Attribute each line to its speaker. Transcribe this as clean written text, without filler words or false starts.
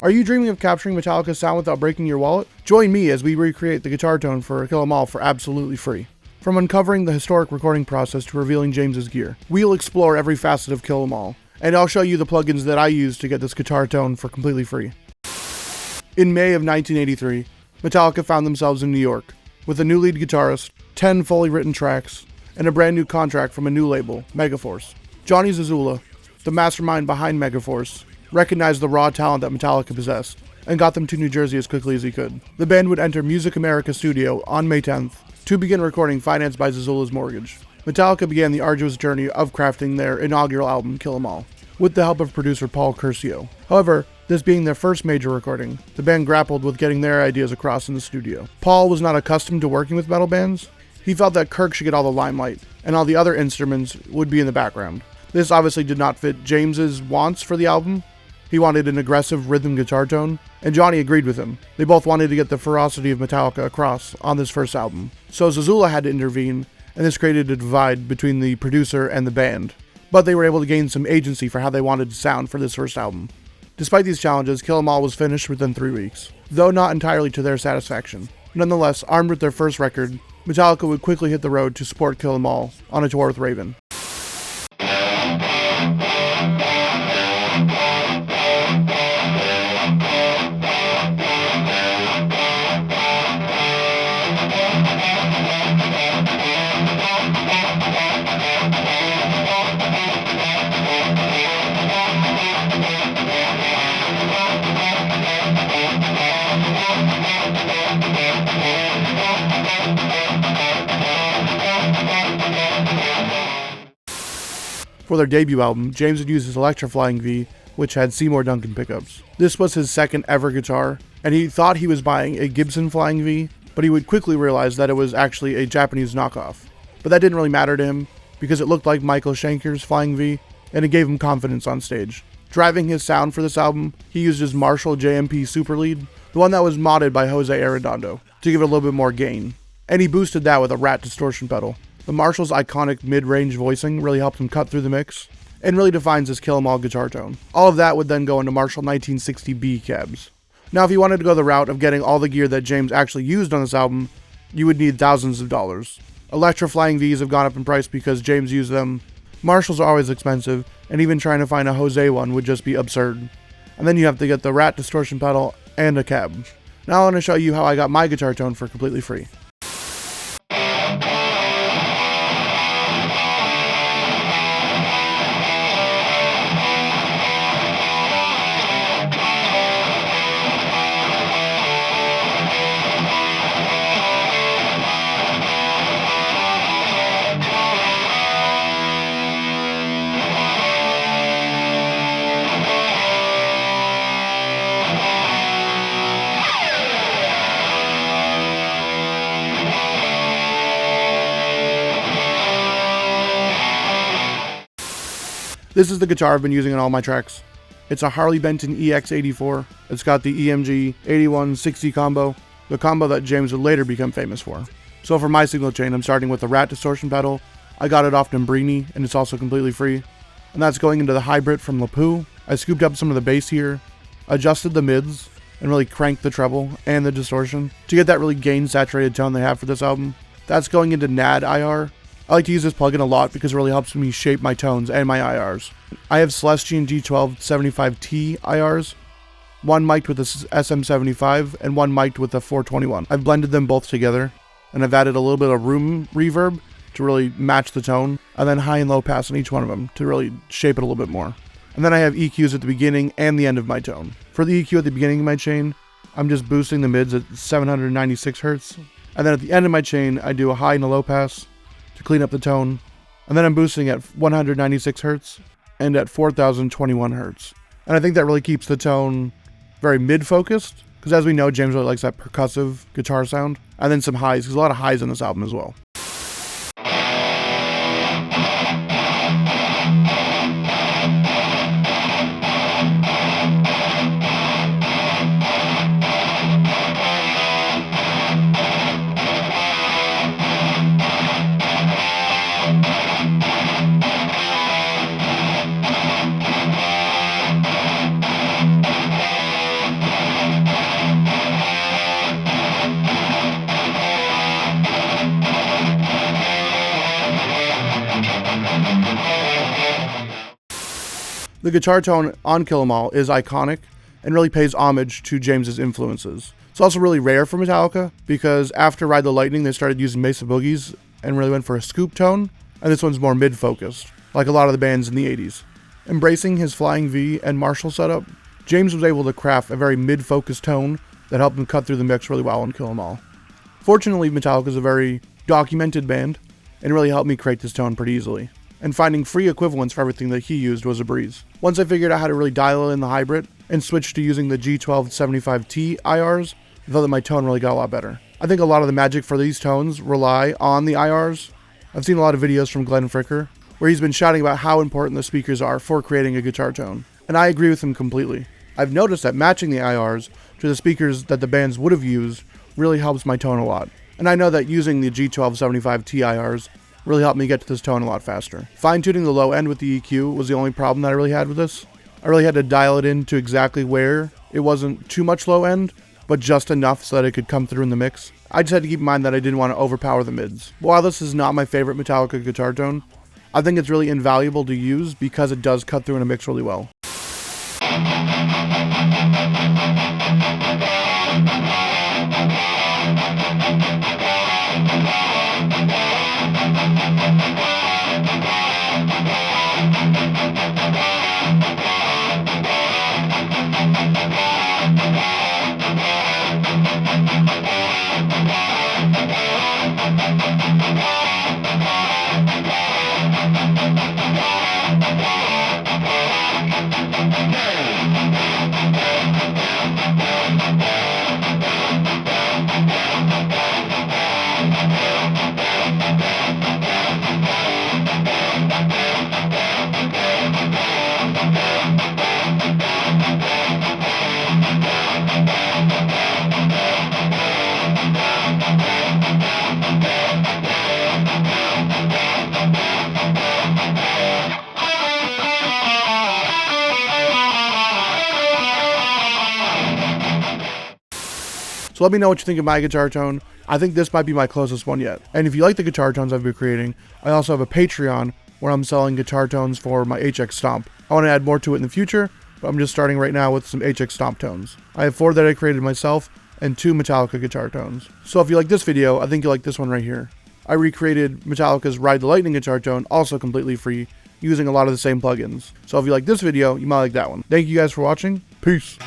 Speaker 1: Are you dreaming of capturing Metallica's sound without breaking your wallet? Join me as we recreate the guitar tone for Kill 'Em All for absolutely free. From uncovering the historic recording process to revealing James's gear, we'll explore every facet of Kill 'Em All, and I'll show you the plugins that I use to get this guitar tone for completely free. In May of 1983, Metallica found themselves in New York, with a new lead guitarist, 10 fully written tracks, and a brand new contract from a new label, Megaforce. Johnny Zazula, the mastermind behind Megaforce, recognized the raw talent that Metallica possessed, and got them to New Jersey as quickly as he could. The band would enter Music America Studio on May 10th to begin recording financed by Zazula's mortgage. Metallica began the arduous journey of crafting their inaugural album, Kill 'Em All, with the help of producer Paul Curcio. However, this being their first major recording, the band grappled with getting their ideas across in the studio. Paul was not accustomed to working with metal bands. He felt that Kirk should get all the limelight, and all the other instruments would be in the background. This obviously did not fit James's wants for the album. He wanted an aggressive rhythm guitar tone, and Johnny agreed with him. They both wanted to get the ferocity of Metallica across on this first album. So Zazula had to intervene, and this created a divide between the producer and the band. But they were able to gain some agency for how they wanted to sound for this first album. Despite these challenges, Kill 'Em All was finished within 3 weeks, though not entirely to their satisfaction. Nonetheless, armed with their first record, Metallica would quickly hit the road to support Kill 'Em All on a tour with Raven. For their debut album, James would use his Electra Flying V, which had Seymour Duncan pickups. This was his second ever guitar, and he thought he was buying a Gibson Flying V, but he would quickly realize that it was actually a Japanese knockoff. But that didn't really matter to him, because it looked like Michael Schenker's Flying V, and it gave him confidence on stage. Driving his sound for this album, he used his Marshall JMP Super Lead, the one that was modded by Jose Arredondo, to give it a little bit more gain. And he boosted that with a Rat distortion pedal. The Marshall's iconic mid-range voicing really helped him cut through the mix, and really defines his Kill 'Em All guitar tone. All of that would then go into Marshall 1960B cabs. Now, if you wanted to go the route of getting all the gear that James actually used on this album, you would need thousands of dollars. Electra Flying Vs have gone up in price because James used them. Marshalls are always expensive, and even trying to find a Jose one would just be absurd. And then you have to get the Rat distortion pedal and a cab. Now I want to show you how I got my guitar tone for completely free. This is the guitar I've been using on all my tracks. It's a Harley Benton EX84. It's got the EMG 8160 combo, the combo that James would later become famous for. So for my signal chain, I'm starting with the Rat distortion pedal. I got it off Dombrini, and it's also completely free. And that's going into the Hybrit from Lapoo. I scooped up some of the bass here, adjusted the mids, and really cranked the treble and the distortion to get that really gain-saturated tone they have for this album. That's going into NADir. I like to use this plugin a lot because it really helps me shape my tones and my IRs. I have Celestion G12-75 IRs, one mic'd with the SM75 and one mic'd with the 421. I've blended them both together, and I've added a little bit of room reverb to really match the tone, and then high and low pass on each one of them to really shape it a little bit more. And then I have EQs at the beginning and the end of my tone. For the EQ at the beginning of my chain, I'm just boosting the mids at 796 Hz, and then at the end of my chain, I do a high and a low pass to clean up the tone, and then I'm boosting at 196 Hz and at 4021 Hz. And I think that really keeps the tone very mid-focused, because as we know, James really likes that percussive guitar sound, and then some highs, because a lot of highs on this album as well. The guitar tone on Kill 'Em All is iconic and really pays homage to James's influences. It's also really rare for Metallica because after Ride the Lightning they started using Mesa Boogies and really went for a scoop tone, and this one's more mid-focused, like a lot of the bands in the 80s. Embracing his Flying V and Marshall setup, James was able to craft a very mid-focused tone that helped him cut through the mix really well on Kill 'Em All. Fortunately, Metallica is a very documented band and really helped me create this tone pretty easily. And finding free equivalents for everything that he used was a breeze. Once I figured out how to really dial in the Hybrit and switched to using the G12-75 IRs, I thought that my tone really got a lot better. I think a lot of the magic for these tones rely on the IRs. I've seen a lot of videos from Glenn Fricker where he's been shouting about how important the speakers are for creating a guitar tone, and I agree with him completely. I've noticed that matching the IRs to the speakers that the bands would have used really helps my tone a lot, and I know that using the G12-75 IRs really helped me get to this tone a lot faster. Fine-tuning the low end with the EQ was the only problem that I really had with this. I really had to dial it in to exactly where it wasn't too much low end, but just enough so that it could come through in the mix. I just had to keep in mind that I didn't want to overpower the mids. While this is not my favorite Metallica guitar tone, I think it's really invaluable to use because it does cut through in a mix really well. So let me know what you think of my guitar tone. I think this might be my closest one yet. And if you like the guitar tones I've been creating, I also have a Patreon where I'm selling guitar tones for my HX Stomp. I want to add more to it in the future, but I'm just starting right now with some HX Stomp tones. I have 4 that I created myself and 2 Metallica guitar tones. So if you like this video, I think you'll like this one right here. I recreated Metallica's Ride the Lightning guitar tone, also completely free, using a lot of the same plugins. So if you like this video, you might like that one. Thank you guys for watching. Peace.